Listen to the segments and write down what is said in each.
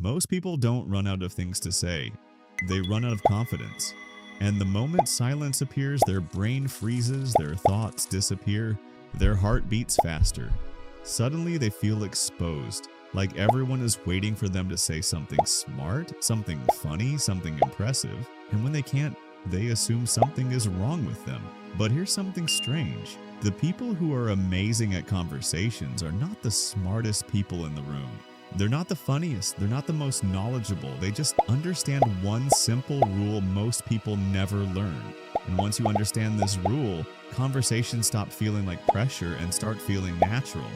Most people don't run out of things to say. They run out of confidence. And the moment silence appears, their brain freezes, their thoughts disappear, their heart beats faster. Suddenly they feel exposed, like everyone is waiting for them to say something smart, something funny, something impressive, and when they can't, they assume something is wrong with them. But here's something strange. The people who are amazing at conversations are not the smartest people in the room. They're not the funniest, they're not the most knowledgeable, they just understand one simple rule most people never learn. And once you understand this rule, conversations stop feeling like pressure and start feeling natural.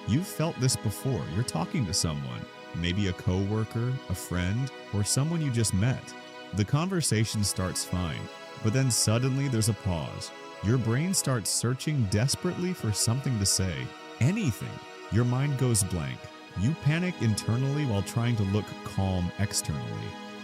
You've felt this before. You're talking to someone, maybe a coworker, a friend, or someone you just met. The conversation starts fine, but then suddenly there's a pause. Your brain starts searching desperately for something to say. Anything. Your mind goes blank. You panic internally while trying to look calm externally.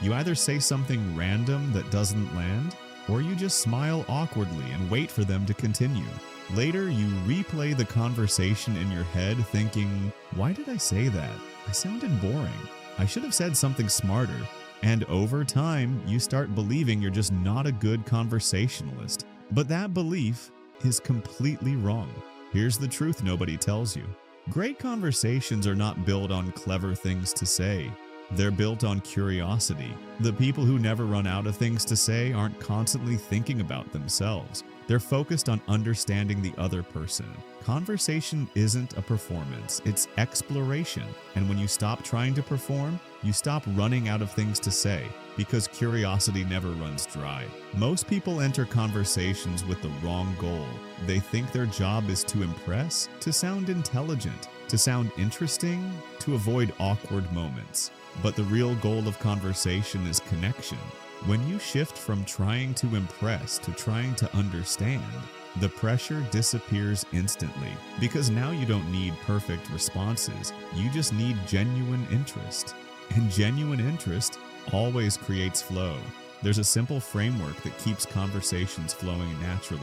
You either say something random that doesn't land, or you just smile awkwardly and wait for them to continue. Later, you replay the conversation in your head thinking, why did I say that? I sounded boring. I should have said something smarter. And over time, you start believing you're just not a good conversationalist. But that belief is completely wrong. Here's the truth nobody tells you. Great conversations are not built on clever things to say. They're built on curiosity. The people who never run out of things to say aren't constantly thinking about themselves. They're focused on understanding the other person. Conversation isn't a performance, it's exploration. And when you stop trying to perform, you stop running out of things to say, because curiosity never runs dry. Most people enter conversations with the wrong goal. They think their job is to impress, to sound intelligent, to sound interesting, to avoid awkward moments. But the real goal of conversation is connection. When you shift from trying to impress to trying to understand, the pressure disappears instantly, because now you don't need perfect responses. You just need genuine interest. And genuine interest always creates flow. There's a simple framework that keeps conversations flowing naturally.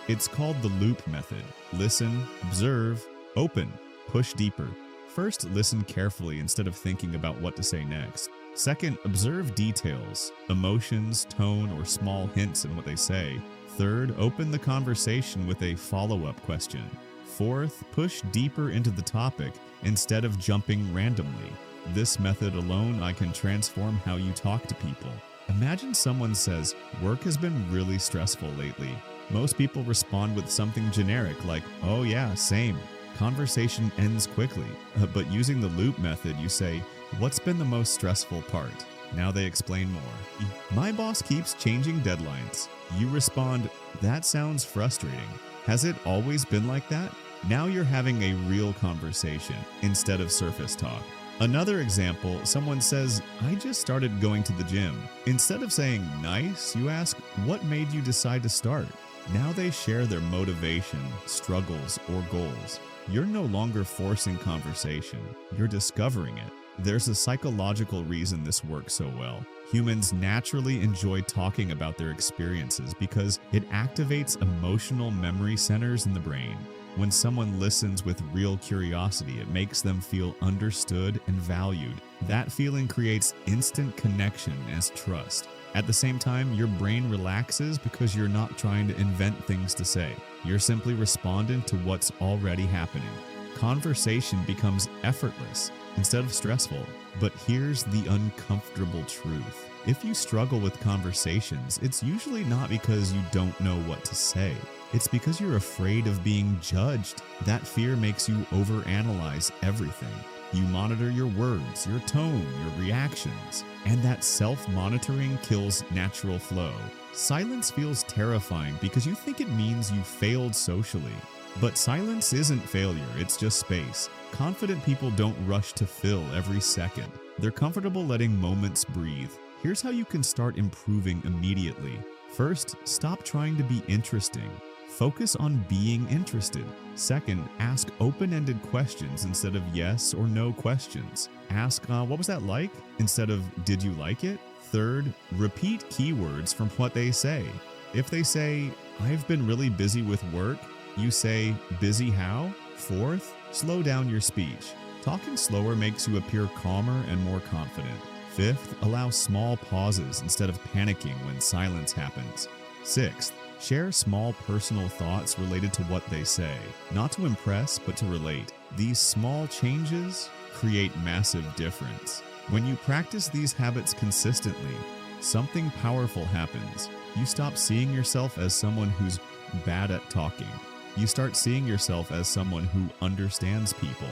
It's called the loop method. Listen, observe, open, push deeper. First, listen carefully instead of thinking about what to say next. Second, observe details, emotions, tone, or small hints in what they say. Third, open the conversation with a follow-up question. Fourth, push deeper into the topic instead of jumping randomly. This method alone can transform how you talk to people. Imagine someone says, "Work has been really stressful lately." Most people respond with something generic like, "Oh yeah, same." Conversation ends quickly, but using the loop method, you say, "What's been the most stressful part?" Now they explain more. "My boss keeps changing deadlines." You respond, "That sounds frustrating. Has it always been like that?" Now you're having a real conversation instead of surface talk. Another example, someone says, "I just started going to the gym." Instead of saying, "Nice," you ask, "What made you decide to start?" Now they share their motivation, struggles, or goals. You're no longer forcing conversation. You're discovering it. There's a psychological reason this works so well. Humans naturally enjoy talking about their experiences because it activates emotional memory centers in the brain. When someone listens with real curiosity, it makes them feel understood and valued. That feeling creates instant connection as trust. At the same time, your brain relaxes because you're not trying to invent things to say. You're simply responding to what's already happening. Conversation becomes effortless instead of stressful. But here's the uncomfortable truth. If you struggle with conversations, it's usually not because you don't know what to say. It's because you're afraid of being judged. That fear makes you overanalyze everything. You monitor your words, your tone, your reactions, and that self-monitoring kills natural flow. Silence feels terrifying because you think it means you failed socially. But silence isn't failure, it's just space. Confident people don't rush to fill every second. They're comfortable letting moments breathe. Here's how you can start improving immediately. First, stop trying to be interesting. Focus on being interested. Second, ask open-ended questions instead of yes or no questions. Ask, what was that like? Instead of, did you like it? Third, repeat keywords from what they say. If they say, I've been really busy with work, you say, busy how? Fourth, slow down your speech. Talking slower makes you appear calmer and more confident. Fifth, allow small pauses instead of panicking when silence happens. Sixth, share small personal thoughts related to what they say, not to impress, but to relate. These small changes create massive difference. When you practice these habits consistently, something powerful happens. You stop seeing yourself as someone who's bad at talking. You start seeing yourself as someone who understands people.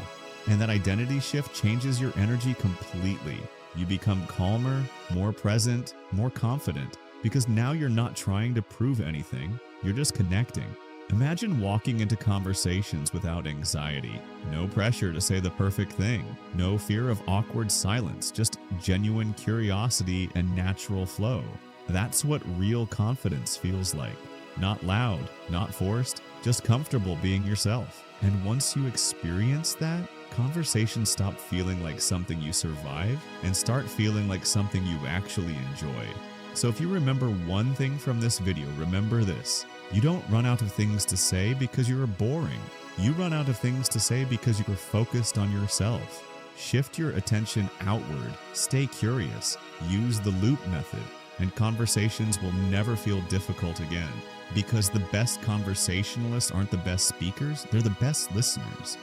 And that identity shift changes your energy completely. You become calmer, more present, more confident, because now you're not trying to prove anything, you're just connecting. Imagine walking into conversations without anxiety. No pressure to say the perfect thing. No fear of awkward silence, just genuine curiosity and natural flow. That's what real confidence feels like. Not loud, not forced, just comfortable being yourself. And once you experience that, conversations stop feeling like something you survive and start feeling like something you actually enjoy. So if you remember one thing from this video, remember this. You don't run out of things to say because you're boring. You run out of things to say because you're focused on yourself. Shift your attention outward. Stay curious. Use the loop method. And conversations will never feel difficult again. Because the best conversationalists aren't the best speakers, they're the best listeners.